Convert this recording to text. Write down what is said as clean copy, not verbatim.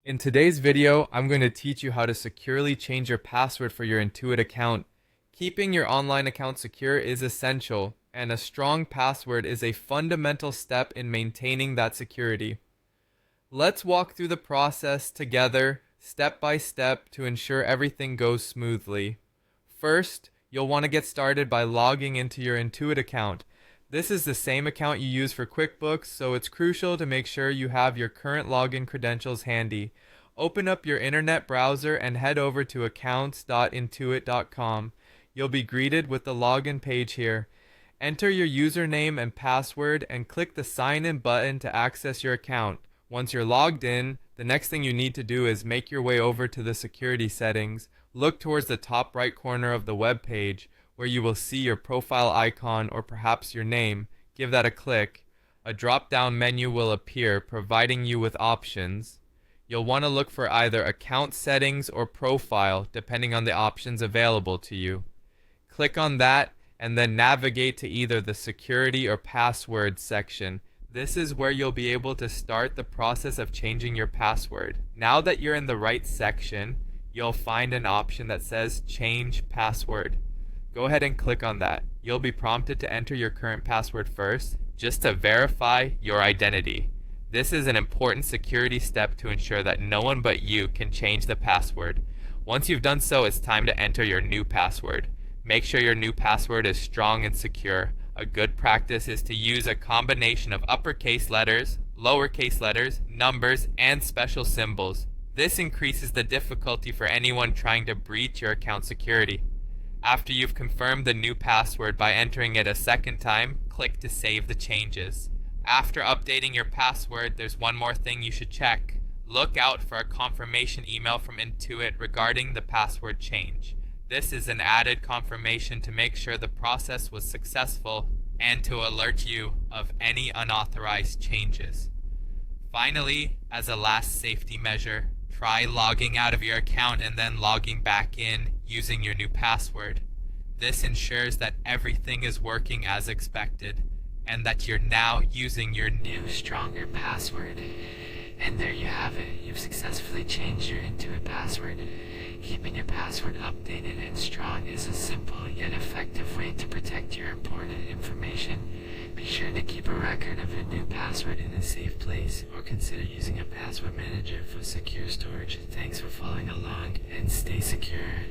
In today's video, I'm going to teach you how to securely change your password for your Intuit account. Keeping your online account secure is essential, and a strong password is a fundamental step in maintaining that security. Let's walk through the process together, step by step, to ensure everything goes smoothly. First, you'll want to get started by logging into your Intuit account. This is the same account you use for QuickBooks, so it's crucial to make sure you have your current login credentials handy. Open up your internet browser and head over to accounts.intuit.com. You'll be greeted with the login page here. Enter your username and password and click the sign in button to access your account. Once you're logged in, the next thing you need to do is make your way over to the security settings. Look towards the top right corner of the web page, where you will see your profile icon or perhaps your name. Give that a click. A drop-down menu will appear, providing you with options. You'll want to look for either account settings or profile, depending on the options available to you. Click on that and then navigate to either the security or password section. This is where you'll be able to start the process of changing your password. Now that you're in the right section, you'll find an option that says Change Password. Go ahead and click on that. You'll be prompted to enter your current password first, just to verify your identity. This is an important security step to ensure that no one but you can change the password. Once you've done so, it's time to enter your new password. Make sure your new password is strong and secure. A good practice is to use a combination of uppercase letters, lowercase letters, numbers, and special symbols. This increases the difficulty for anyone trying to breach your account security. After you've confirmed the new password by entering it a second time, click to save the changes. After updating your password, there's one more thing you should check. Look out for a confirmation email from Intuit regarding the password change. This is an added confirmation to make sure the process was successful and to alert you of any unauthorized changes. Finally, as a last safety measure, try logging out of your account and then logging back in using your new password. This ensures that everything is working as expected and that you're now using your new, stronger password. And there you have it. You've successfully changed your Intuit password. Keeping your password updated and strong is a simple yet effective way to protect your important information. Be sure to keep a record of your new password in a safe place, or consider using a password manager for secure storage. Thanks for following along, and stay secure.